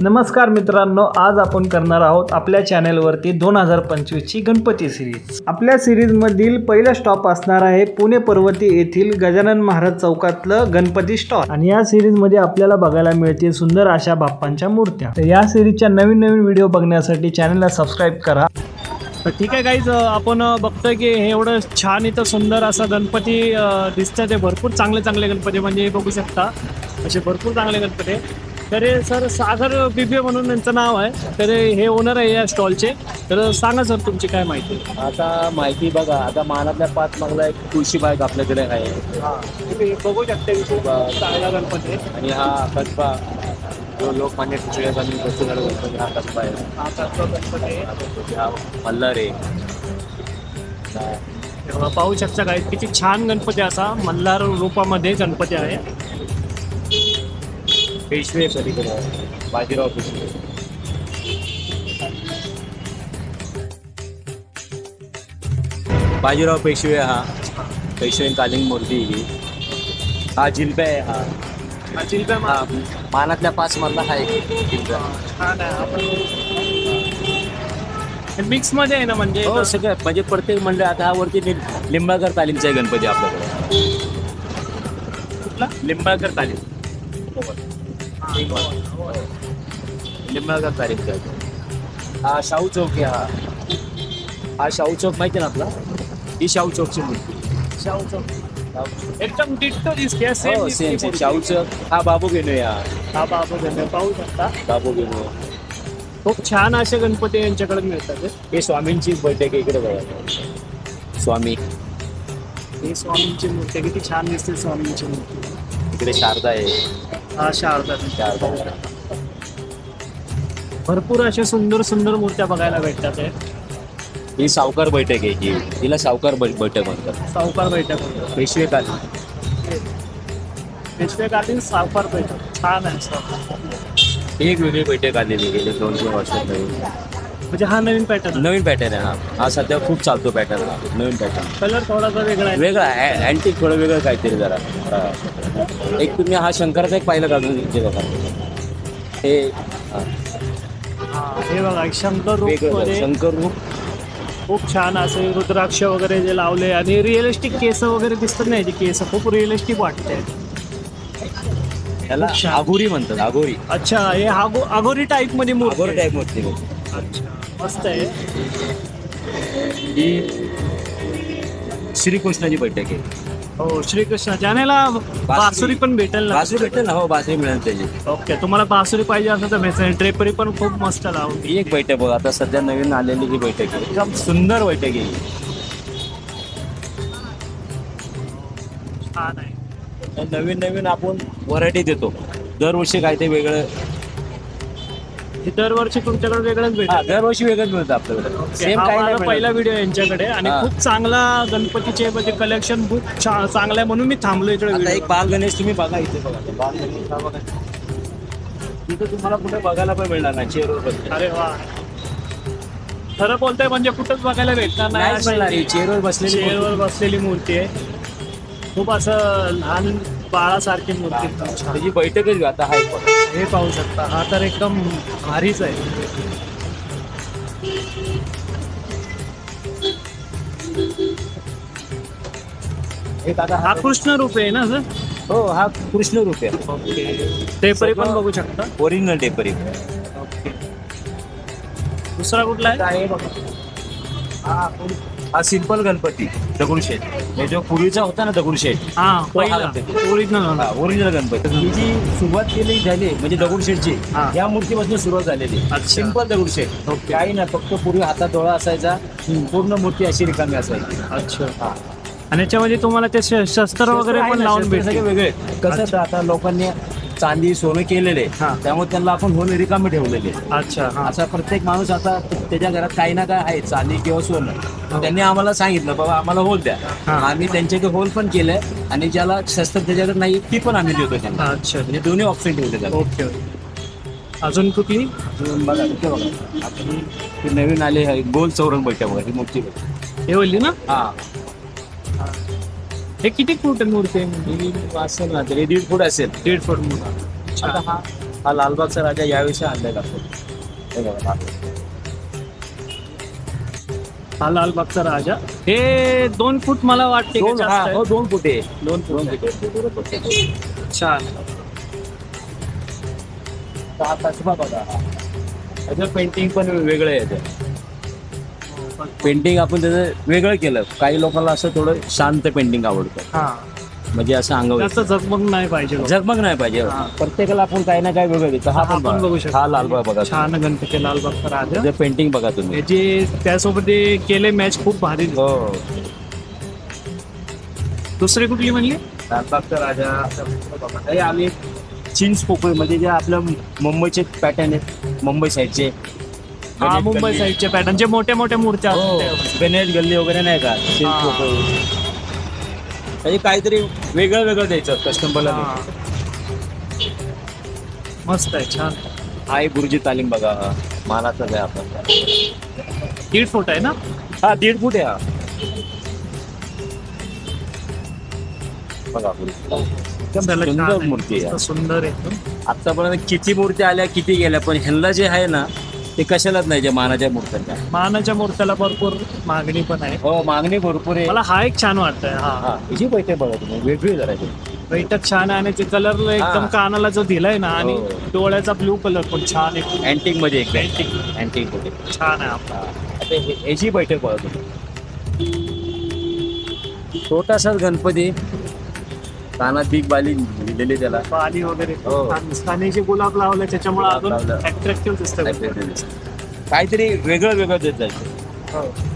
नमस्कार मित्रांनो, आज आपण करणार आहोत आपल्या चॅनलवरती 2025 ची गणपती सिरीज। आपल्या सिरीजमधील पहिला स्टॉप असणार आहे पुणे पर्वती येथील गजानन महाराज चौकातलं गणपती स्टॉल। आणि या सिरीजमध्ये आपल्याला बघायला मिळतील सुंदर अशा बाप्पांच्या मूर्त्या। तर या सिरीजच्या नवीन व्हिडिओ बघण्यासाठी चॅनलला सबस्क्राइब करा। तर ठीक आहे गाईज, आपण बघतोय की हे एवढं छान इथं सुंदर असा गणपती दिसतं। ते भरपूर चांगले गणपती, म्हणजे बघू शकता असे भरपूर चांगले गणपती। तर सर सागर बीबी म्हणून त्यांचं नाव आहे, तर हे ओनर आहे या स्टॉलचे। तर सांगा सर तुमची काय माहिती। आता माहिती बघा, आता मानातल्या 5 मजला एक तुळशीबाग आपल्याकडे आहे, बघू शकते चांगला गणपती। आणि हा कसबा जो लोकमान्य टिळकांनी बसवलेला गणपती, हा कसबा आहे। हा कसबा गणपती, हा मल्हार आहे। पाहू शकता काय किती छान गणपती, असा मल्हार रूपामध्ये गणपती आहे। पेशवे पलीकडे आहे, बाजीराव पेशवे। बाजीराव पेशवे, हा पेशवेकालीन मूर्ती ही। हा जिल्बा आहे, हा जिल्बा हा मानातल्या 5 मधला हा एक जिल्बा छान आहे। आपण मिक्स मध्ये आहे ना, म्हणजे हो सगळं, म्हणजे प्रत्येक मंडळ। आता हा वरती लिंबाळकर तालीमचा आहे गणपती आपल्याकडे। कुठला? लिंबाळकर तालीम, लिंबाळकर तालीमचा आहे। हा शाहू चौक आहे, हा शाहू चौक माहिती आहे ना आपला, ही शाहू चौकची मूर्ती। शाहू चौक एकदम डिट्टो दिसते। हो सेम शाहू चौक। हा बाबू गेनो, हा बाबू गणपती पाहू शकता, बाबू गेनो। खूप छान असे गणपती यांच्याकडे मिळतात। हे स्वामींची बैठक आहे, इकडे बघा स्वामी। ही स्वामींची मूर्ती किती छान दिसते, स्वामींची मूर्ती। इकडे शारदा आहे, हा शारदा। शारदा। भरपूर अशा सुंदर मूर्त्या बघायला भेटतात। ही सावकार बैठक आहे, ही हिला सावकार बैठक म्हणतात। सावकार बैठक, पेशवेकालीन, पेशवेकालीन सावकार बैठक छान आहे। एक वेगळी बैठक आलेली गेले 2-3 वर्षात नवीन, म्हणजे हा नवीन पॅटर्न आहे। हा सध्या खूप चालतो पॅटर्न, नवीन पॅटर्न। कलर थोडासा वेगळा आहे, वेगळा अँटिक, थोडं वेगळं काहीतरी जरा। एक तुम्ही हा शंकराचा एक पाहिलं का बघा, हे बघा शंकर रूप, शंकर रूप खूप छान असे रुद्राक्ष वगैरे जे लावले, आणि रिअलिस्टिक केस वगैरे दिसतात नाही, जी केस खूप रिअलिस्टिक वाटते। त्याला आगोरी म्हणतात, आगोरी। अच्छा, हे आगोरी टाईप मध्ये मूर्ती, आगोरी टाईप मूर्ती। अच्छा मस्त आहे। ही श्रीकृष्णाची बैठक आहे। हो श्रीकृष्ण, ज्यानेला बासुरी पण भेटेल ना? बासुरी भेटेल ना, हो बासुरी मिळेल त्याची। ओके, तुम्हाला बासुरी पाहिजे असेल तर भेटेल। ड्रेपरी पण खूप मस्त लावून। ही एक बैठक बघा, आता सध्या नवीन आलेली ही बैठक आहे, एकदम सुंदर बैठक आहे। छान आहे। नवीन आपण व्हरायटी देतो दरवर्षी, काय ते वेगळं। दरवर्षी तुमच्याकडे वेगळंच भेटेल? दरवर्षी वेगळंच मिळतं आपल्याकडे, सेम काही नाही। पहिला व्हिडिओ यांच्याकडे, आणि खूप चांगला गणपतीचे म्हणजे कलेक्शन खूप चांगलं आहे, म्हणून मी थांबलो इकडे। आता एक बाल गणेश तुम्ही बघा, इथे बघा बाल गणेश, हा बघा तिथं तुम्हाला कुठे बघायला पण मिळणार नाही, चेअरवर। अरे वा, खरं बोलतोय म्हणजे कुठंच बघायला भेटणार नाही। चेअरवर बसलेली मूर्ती आहे, खूप असं लहान बाळासारखी मूर्ती। त्याची बैठकच आता हा हे पाहू शकता, हा तर एकदम भारीच आहे। हा कृष्ण रूप आहे ना सर? हो, हा कृष्ण रूप आहे। ओके, टेपरी पण बघू शकता, ओरिजिनल टेपरी। ओके, दुसरा कुठला आहे? हा सिंपल गणपती दगडूशेठ, हे जो पूर्वीचा होता ना दगडूशेठ, ओरिजिनल गणपती। जी सुरुवात केली झाली म्हणजे दगडूशेठची, या मूर्तीपासून सुरुवात झालेली। सिंपल दगडूशेठ, काही नाही, फक्त पूर्वी हातात डोळा असायचा, पूर्ण मूर्ती अशी रिकामी असायची। अच्छा, आणि याच्यामध्ये तुम्हाला ते शस्त्र वगैरे पण लावून भेटले वेगळे। कसं आता लोकांनी चांदी सोनं केलेले, त्यामुळे त्यांना आपण होल रिकामी ठेवलेले। अच्छा, असा प्रत्येक माणूस आता त्याच्या घरात काही ना काय आहे, चांदी किंवा सोनं। त्यांनी आम्हाला सांगितलं बाबा आम्हाला होल द्या, आम्ही त्यांच्याकडे होल पण केलंय, आणि ज्याला शस्त्र त्याच्याकडे नाही ती पण आम्ही देतो त्यांना। अच्छा, म्हणजे दोन्ही ऑप्शन ठेवले। ओके, अजून कुठली? बघा इथे बघा, आता नवीन आले आहे गोल चौरंग बैठक बघा, ही मूर्ती हे बोलली ना? हा, हे किती फूट मूर्ती आहे? असेल ना तरी 1.5 फूट असेल. 1.5 फूट मूर्ती. आता हा हा लालबागचा राजा यावेळी आणलेला असतो. हे बघा, हा लालबागचा राजा. हे 2 फूट मला वाटते का जास्त आहे? 2 फूट आहे. 2 फूट आहे. छान. हा कसबा बघा, त्याचं पेंटिंग पण वेगळं आहे. पेंटिंग आपण त्याचं वेगळं केलं. काही लोकांना असं थोडं शांत पेंटिंग आवडतं, हा, म्हणजे असं अंगावर जास्त झगमग नाही पाहिजे. झगमग नाही पाहिजे. हा. प्रत्येकाला आपण काही ना काही वेगळं देतो. हा आपण बघू शकतो. हा लालबाग बघा, छान गणपती लालबागचा राजा. त्याचं पेंटिंग बघा तुम्ही. याची त्यासोबत ते केले मॅच खूप भारी. हो, दुसरी कुठली म्हणली? लालबागचा राजा. हे आम्ही चिंच पोकळी म्हणजे जे आपल्या मुंबईचे पॅटर्न आहेत, मुंबई साईडचे. हा, मुंबई साईडचे पॅटर्न जे मोठ्या मोठ्या मूर्त्या गणेश गल्ली वगैरे नाही का, चिंच पोकळी. म्हणजे काहीतरी वेगळं वेगळं द्यायचं कस्टमरला. मस्त आहे, छान. हा एक गुरुजी तालीम बघा, मानाचा आहे आपण. 1.5 फूट आहे ना? हा 1.5 फूट आहे. हा बघा गुरुजी, सुंदर मूर्ती आहे. सुंदर एकदम. आतापर्यंत किती मूर्ती आल्या, किती गेल्या, पण ह्यांना जे आहे ना ते कशालाच नाही, जे मानाच्या मूर्त्यांना. मानाच्या मूर्त्याला भरपूर मागणी पण आहे. हो, मागणी भरपूर आहे. मला हा एक छान वाटतंय. हा, हिची पैसे बघा तुम्ही, वेगळी जरायची. बैठक छान आहे आणि ते कलर एकदम कानाला जो दिलाय ना, आणि डोळ्याचा ब्लू कलर पण छान आहे. अँटिक मध्ये एक Antique. अँटिक मध्ये छान आहे आपला. आता ह्याची बैठक बघा तुम्ही. छोटासाच गणपती, कानात बिग बाली लिहिलेली त्याला, बाली वगैरे हो. स्थानिक जे गुलाब लावले त्याच्यामुळे गुलाब अजून लावलं. अट्रॅक्टिव्ह दिसतं. काहीतरी वेगळं वेगळं देत जायचं.